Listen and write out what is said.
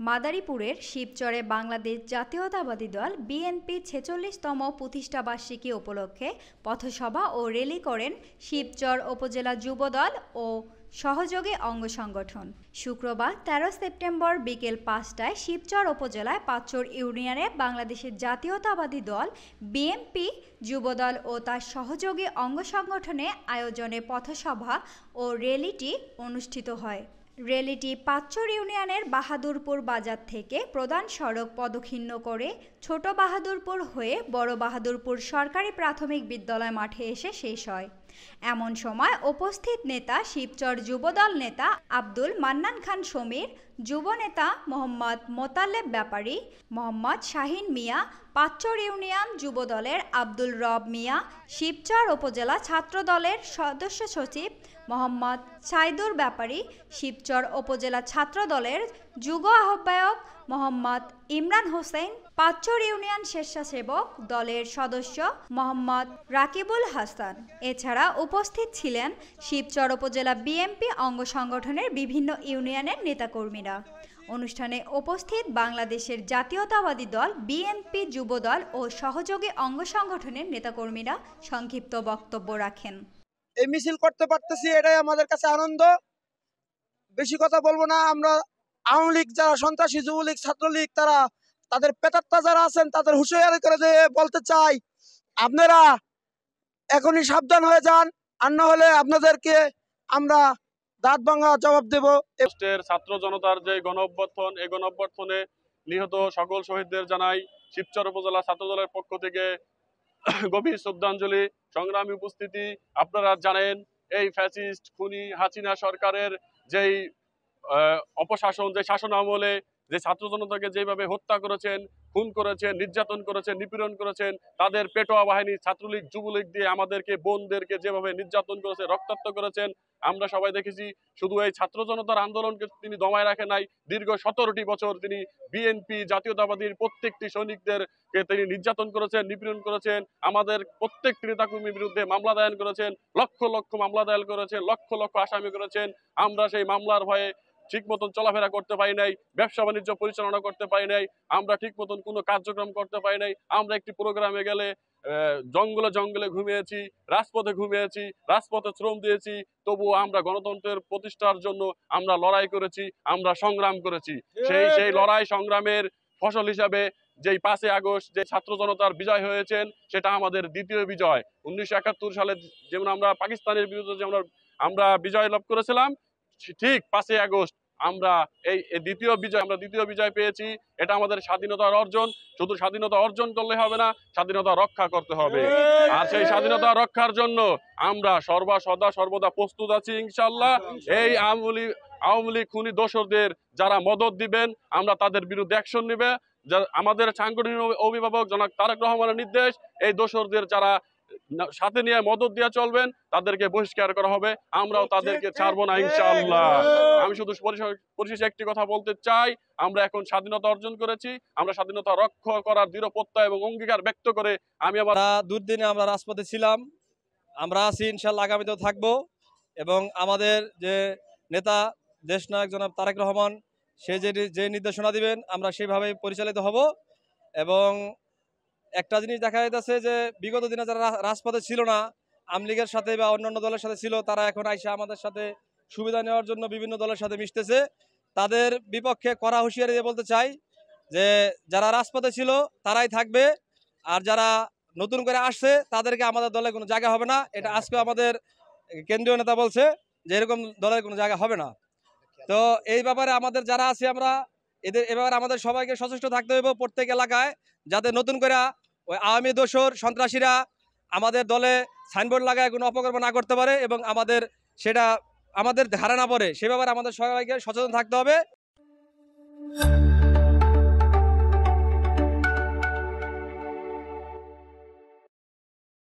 মাদারীপুরের শিবচরে বাংলাদেশ জাতীয়তাবাদী দল বিএনপি ৪৬তম প্রতিষ্ঠাবার্ষিকী উপলক্ষে পথসভা ও র্যালি করেন শিবচর উপজেলা যুবদল ও সহযোগী অঙ্গ সংগঠন। শুক্রবার ১৩ সেপ্টেম্বর বিকেল ৫টায় শিবচর উপজেলায় পাঁচচর ইউনিয়নে বাংলাদেশের জাতীয়তাবাদী দল বিএনপি যুবদল ও তার সহযোগী অঙ্গ সংগঠনে আয়োজনে পথসভা ও র্যালিটি অনুষ্ঠিত হয়। র্যালিটি পাঁচচর ইউনিয়নের বাহাদুরপুর বাজার থেকে প্রধান সড়ক প্রদক্ষিণ করে ছোট বাহাদুরপুর হয়ে বড় বাহাদুরপুর সরকারি প্রাথমিক বিদ্যালয় মাঠে এসে শেষ হয়। এমন সময় উপস্থিত নেতা শিবচর যুবদল নেতা আব্দুল মান্নান খান সমীর, যুব নেতা মোহাম্মদ মোতালেব ব্যাপারী, মোহাম্মদ শাহিন মিয়া, পাঁচচর ইউনিয়ন যুবদলের আব্দুল রব মিয়া, শিবচর উপজেলা ছাত্রদলের সদস্য সচিব মোহাম্মদ সাইদুর ব্যাপারী, শিবচর উপজেলা ছাত্রদলের যুগ আহ্বায়ক মোহাম্মদ ইমরান হোসেন, পাঁচচর ইউনিয়ন স্বেচ্ছাসেবক দলের সদস্য মোহাম্মদ রাকিবুল হাসান। এছাড়া উপস্থিত ছিলেন শিবচর উপজেলা বিএনপি অঙ্গ সংগঠনের বিভিন্ন ইউনিয়নের নেতাকর্মীরা। অনুষ্ঠানে উপস্থিত বাংলাদেশের জাতীয়তাবাদী দল বিএনপি যুবদল ও সহযোগী অঙ্গ সংগঠনের নেতাকর্মীরা সংক্ষিপ্ত বক্তব্য রাখেন। এই মিছিল করতে পারতেছি, এটাই আমাদের কাছে আনন্দ। বেশি কথা বলবো না। আমরা আওয়ামী লীগ যারা সন্ত্রাসী, যুবলীগ, ছাত্রলীগ, তাদের পেতাত্তা যারা আছেন তাদের হুঁশিয়ারি করে দিয়ে বলতে চাই, আপনারা এখনই সাবধান হয়ে যান, আর না হলে আপনাদেরকে আমরা দাঁত ভাঙা জবাব দেব। ছাত্র জনতার যে গণ অভ্যুত্থান, এই গণ অভ্যুত্থানে নিহত সকল শহীদদের জানাই শিবচর উপজেলা ছাত্র দলের পক্ষ থেকে গভীর শ্রদ্ধাঞ্জলি। সংগ্রামী উপস্থিতি, আপনারা জানেন এই ফ্যাসিস্ট খুনি হাসিনা সরকারের যেই অপশাসন, যে শাসন আমলে যে ছাত্র জনতাকে যেভাবে হত্যা করেছেন, খুন করেছেন, নির্যাতন করেছেন, নিপীড়ন করেছেন, তাদের পেটোয়া বাহিনী ছাত্রলীগ যুবলীগ দিয়ে আমাদেরকে বোনদেরকে যেভাবে নির্যাতন করেছে, রক্তাক্ত করেছেন, আমরা সবাই দেখেছি। শুধু এই ছাত্র জনতার আন্দোলনকে তিনি দমায় রাখেন নাই, দীর্ঘ ১৭টি বছর তিনি বিএনপি জাতীয়তাবাদীর প্রত্যেকটি সৈনিকদেরকে তিনি নির্যাতন করেছেন, নিপীড়ন করেছেন, আমাদের প্রত্যেকটি নেতাকর্মীর বিরুদ্ধে মামলা দায়ের করেছেন, লক্ষ লক্ষ মামলা দায়ের করেছেন, লক্ষ লক্ষ আসামি করেছেন। আমরা সেই মামলার ভয়ে ঠিক মতন চলাফেরা করতে পারি নাই, ব্যবসা বাণিজ্য পরিচালনা করতে পারি নাই, আমরা ঠিক মতন কোনো কার্যক্রম করতে পারি নাই। আমরা একটি প্রোগ্রামে গেলে জঙ্গলে জঙ্গলে ঘুমিয়েছি, রাজপথে ঘুমিয়েছি, রাজপথে শ্রম দিয়েছি, তবুও আমরা গণতন্ত্রের প্রতিষ্ঠার জন্য আমরা লড়াই করেছি, আমরা সংগ্রাম করেছি। সেই লড়াই সংগ্রামের ফসল হিসাবে যেই ৫ই আগস্ট যে ছাত্র জনতার বিজয় হয়েছেন, সেটা আমাদের দ্বিতীয় বিজয়। ১৯৭১ সালে যেমন আমরা পাকিস্তানের বিরুদ্ধে যেমন আমরা বিজয় লাভ করেছিলাম, ঠিক ৫ই আগস্ট আমরা এই দ্বিতীয় বিজয় পেয়েছি। এটা আমাদের স্বাধীনতার অর্জন। শুধু স্বাধীনতা অর্জন করলে হবে না, স্বাধীনতা রক্ষা করতে হবে। আর সেই স্বাধীনতা রক্ষার জন্য আমরা সর্বদা প্রস্তুত আছি ইনশাআল্লাহ। এই আওয়ামী লীগ খুনি দোসরদের যারা মদদ দিবেন, আমরা তাদের বিরুদ্ধে অ্যাকশন নেবে। আমাদের সাংগঠনিক অভিভাবক জনাব তারেক রহমানের নির্দেশ, এই দোসরদের যারা সাথে নিয়ে মদত দিয়ে চলবেন তাদেরকে বহিষ্কার করা হবে। আমরাও তাদেরকে ছাড়বো না ইনশাআল্লাহ। আমি শুধু পরিশেষে একটি কথা বলতে চাই, আমরা এখন স্বাধীনতা অর্জন করেছি, আমরা স্বাধীনতা রক্ষা করার দৃঢ় প্রত্যয় এবং অঙ্গীকার ব্যক্ত করে দুর্দিনে আমরা রাজপথে ছিলাম, আমরা আছি, ইনশাআল্লাহ আগামীতেও থাকবো। এবং আমাদের যে নেতা দেশনায়ক জনাব তারেক রহমান, সে যে নির্দেশনা দিবেন আমরা সেভাবেই পরিচালিত হব। এবং একটা জিনিস দেখা যাচ্ছে যে বিগত দিনে যারা রাজপথে ছিল না, আওয়ামী লীগের সাথে বা অন্যান্য দলের সাথে ছিল, তারা এখন আইসা আমাদের সাথে সুবিধা নেওয়ার জন্য বিভিন্ন দলের সাথে মিশতেছে। তাদের বিপক্ষে কড়া হুঁশিয়ারি দিয়ে বলতে চাই যে যারা রাজপথে ছিল তারাই থাকবে, আর যারা নতুন করে আসছে তাদেরকে আমাদের দলে কোনো জায়গা হবে না। এটা আজকে আমাদের কেন্দ্রীয় নেতা বলছে যে এরকম দলের কোনো জায়গা হবে না। তো এই ব্যাপারে আমাদের যারা আছে আমরা এবার আমাদের সবাইকে সচেষ্ট থাকতে হবে প্রত্যেক এলাকায়, যাতে নতুন করে ওই আওয়ামী দোসর সন্ত্রাসীরা আমাদের দলে সাইনবোর্ড লাগায় কোনো অপকর্ম না করতে পারে এবং সেটা আমাদের ধারণা পড়ে, সে ব্যাপারে আমাদের সবাইকে সচেতন থাকতে হবে।